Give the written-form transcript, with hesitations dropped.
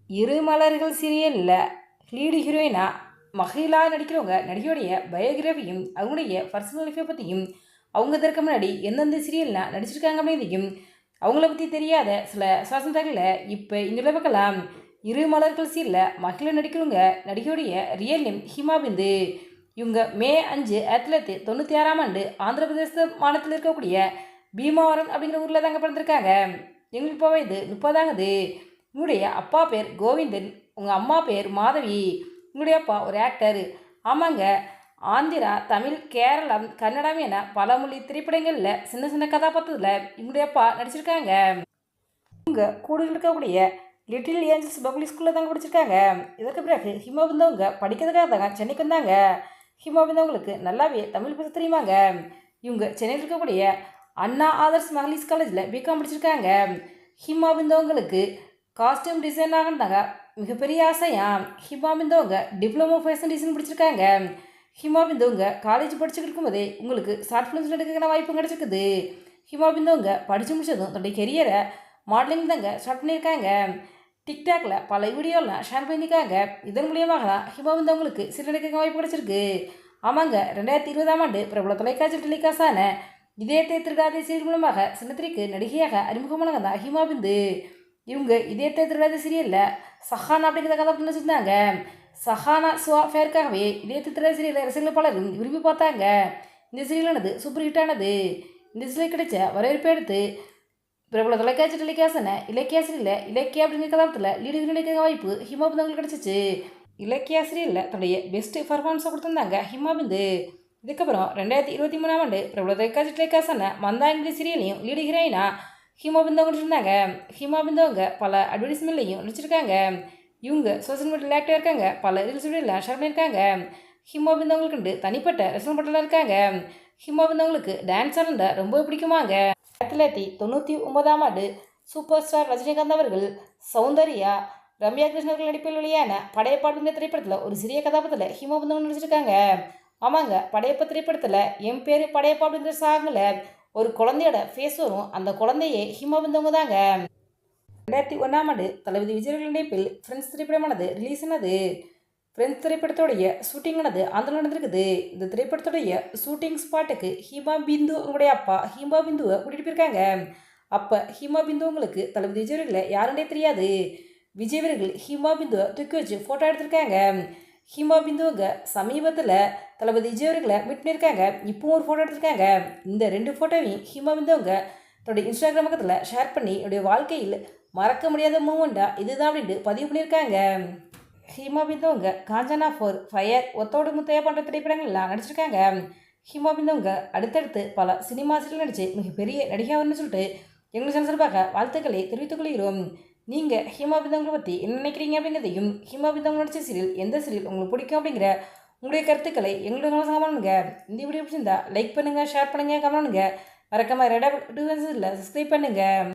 இரு மலர்கள் சீரியலில் லீடு ஹீரோயினா மகிழா நடிக்கிறவங்க நடிகையுடைய பயோகிராஃபியும் அவங்களுடைய பர்சனல் லைஃப்பை பற்றியும் அவங்க இதற்கு முன்னாடி எந்தெந்த சீரியல்லாம் நடிச்சிருக்காங்க அப்படின்றதையும் அவங்கள பற்றி தெரியாத சில சுவாசந்தர்களை இப்போ இந்த பார்க்கலாம். இரு மலர்கள் சீரியலில் மகிழா நடிக்கிறவங்க நடிகையுடைய ரியல் நேம் ஹிமாபிந்து. இவங்க மே 5, 1996 ஆந்திர பிரதேச மாநிலத்தில் இருக்கக்கூடிய பீமாவரம் அப்படிங்கிற ஊரில் தாங்க பிறந்திருக்காங்க. எங்களுக்கு இப்போ வயது 30 ஆகுது. உங்களுடைய அப்பா பேர் கோவிந்தன், உங்கள் அம்மா பேர் மாதவி. உங்களுடைய அப்பா ஒரு ஆக்டர். ஆமாங்க, ஆந்திரா, தமிழ், கேரளம், கன்னடம் என பல மொழி திரைப்படங்களில் சின்ன சின்ன கதாபாத்திரத்தில் இவங்களுடைய அப்பா நடிச்சிருக்காங்க. இவங்க கூடுதல் இருக்கக்கூடிய லிட்டில் ஏஞ்சல்ஸ் பப்ளிக் ஸ்கூலில் தாங்க படிச்சிருக்காங்க. இதற்கு பிறகு ஹிமபிந்தவங்க படிக்கிறதுக்காக தாங்க சென்னைக்கு வந்தாங்க. ஹிமபிந்தவங்களுக்கு நல்லாவே தமிழ் பேச தெரியுமாங்க. இவங்க சென்னையில் இருக்கக்கூடிய அண்ணா ஆதர்ஸ் மகளிர்ஸ் காலேஜில் பிகாம் படிச்சிருக்காங்க. ஹிமபிந்தவங்களுக்கு காஸ்டியூம் டிசைன் ஆகிட்டாங்க மிகப்பெரிய ஆசையா. ஹிமாபிந்தவங்க டிப்ளமோ ஃபேஷன் டிசைன் படிச்சிருக்காங்க. ஹிமாபிந்தவங்க காலேஜ் படிச்சுக்கிட்டு இருக்கும்போதே உங்களுக்கு ஷார்ட் ஃபிலிம்ஸ் எடுக்கிற வாய்ப்பு கிடச்சிருக்குது. ஹிமாபிந்தவங்க படித்து முடிச்சதும் தன்னுடைய கெரியரை மாடலிங் தாங்க ஸ்டார்ட் பண்ணியிருக்காங்க. டிக்டாக்ல பல வீடியோலாம் ஷேர் பண்ணியிருக்காங்க. இதன் மூலியமாக தான் ஹிமாபிந்தவங்களுக்கு சில எடுக்க வாய்ப்பு கிடச்சிருக்கு. ஆமாங்க, 2020 பிரபல தொலைக்காட்சி டெலிகாஸ்டான இதயத்தை திருடாதே சீரியல் மூலமாக சின்னத்திரைக்கு நடிகையாக அறிமுகமானவங்க தான் ஹிமாபிந்து. இவங்க இதயத்தை திருடாத சீரியலில் சஹானா அப்படிங்கிற கதாபாத்திரம் வச்சுருந்தாங்க. சஹானா சுவா ஃபேருக்காகவே இதயத்தை திருடாத சீரியலில் ரசிகர்கள் பலரும் விரும்பி பார்த்தாங்க. இந்த சீரியலானது சூப்பர் ஹிட்டானது. இந்த சீரியல் கிடைச்ச வரவேற்பை எடுத்து பிரபல தொலைக்காட்சி டெலிகாசன இலக்கிய சீரியலில் இலக்கிய அப்படிங்கிற கதாபாத்திரத்தில் லீடு நடிக்கிற வாய்ப்பு ஹிமாபிந்தவங்களுக்கு கிடைச்சிச்சு. இலக்கிய சீரியலில் தன்னுடைய பெஸ்ட் பர்ஃபார்மன்ஸை கொடுத்துருந்தாங்க ஹிமாபிந்து. இதுக்கப்புறம் 2023 பிரபல தொலைக்காட்சி டெலிகாசன மந்தாங்கிரி சீரியலையும் லீடு ஹீரோயினா ஹிமாபிந்தவங்க இருந்தாங்க. ஹிமாபிந்தவங்க பல அட்வர்டைஸ்மெண்ட்லையும் நடிச்சிருக்காங்க. இவங்க சோசியல் மீடியாவில் ஆக்டிவாக இருக்காங்க. பல ரீல்ஸ் வீடியோவில் ஷேர் பண்ணியிருக்காங்க. ஹிமாபிந்தவங்களுக்கு தனிப்பட்ட ரசன பட்டலாம் இருக்காங்க. ஹிமாபிந்தவங்களுக்கு டான்ஸ் ஆடுறத ரொம்ப பிடிக்குமாங்க. 1999 சூப்பர் ஸ்டார் ரஜினிகாந்த் அவர்கள் சௌந்தர்யா, ரம்யா கிருஷ்ணர்கள் நடிப்பில் வெளியான படையப்பாடுங்கிற திரைப்படத்தில் ஒரு சிறிய கதாபாத்திரத்தில் ஹிமாபிந்தவங்க நடிச்சிருக்காங்க. ஆமாங்க, படையப்பா திரைப்படத்தில் என் பேர் படையப்பா அப்படிங்கிற சாங்கில் ஒரு குழந்தையோட ஃபேஸ் வரும். அந்த குழந்தையே ஹிமாபிந்தவங்க தாங்க. 2001 தளபதி விஜய் நடிப்பில் ஃப்ரெண்ட்ஸ் திரைப்படமானது ரிலீஸ் ஆனது. ஃப்ரெண்ட்ஸ் திரைப்படத்தோடைய ஷூட்டிங்கானது ஆந்திரா நடந்திருக்குது. இந்த திரைப்படத்துடைய ஷூட்டிங் ஸ்பாட்டுக்கு ஹிமாபிந்து உங்களுடைய அப்பா ஹிமாபிந்துவை கூட்டிகிட்டு போயிருக்காங்க. அப்போ ஹிமாபிந்துவங்களுக்கு தளபதி விஜய் யாருன்னே தெரியாது. விஜய் அவர்கள் ஹிமாபிந்துவை தூக்கி வச்சு ஃபோட்டோ எடுத்திருக்காங்க. ஹிமாபிந்துவங்க சமீபத்தில் தளபதி விஜய் அவர்களை மீட் பண்ணியிருக்காங்க. இப்போவும் ஒரு ஃபோட்டோ எடுத்திருக்காங்க. இந்த 2 ஃபோட்டோவையும் ஹிமாபிந்தவங்க தன்னுடைய இன்ஸ்டாகிராம் பக்கத்தில் ஷேர் பண்ணி என்னுடைய வாழ்க்கையில் மறக்க முடியாத மூமெண்ட்டாக இதுதான் அப்படின்ட்டு பதிவு பண்ணியிருக்காங்க. ஹிமாபிந்தவங்க காஞ்சனா 4, ஃபயர், ஒத்தோடு முத்தையா போன்ற திரைப்படங்கள்லாம் நடிச்சிருக்காங்க. ஹிமாபிந்தவங்க அடுத்தடுத்து பல சினிமா சீரியல் நடித்து மிகப்பெரிய நடிகைன்னு சொல்லிட்டு எங்கள் சேனல் சார்பாக வாழ்த்துக்களை தெரிவித்துக் கொள்கிறோம். நீங்கள் ஹிமாபிந்தவங்களை பற்றி என்ன நினைக்கிறீங்க அப்படிங்கிறதையும், ஹிமாபிந்தவங்க நடித்த சீரியல் எந்த சீரியல் உங்களுக்கு பிடிக்கும் அப்படிங்கிற உங்களுடைய கருத்துக்களை எங்களுடைய கமெண்ட் பண்ணுங்க. இந்த வீடியோ பிடிச்சிருந்தா லைக் பண்ணுங்கள், ஷேர் பண்ணுங்கள், கமெண்ட் பண்ணுங்கள். மறக்காம ரெட் இல்லை சப்ஸ்கிரைப் பண்ணுங்கள்.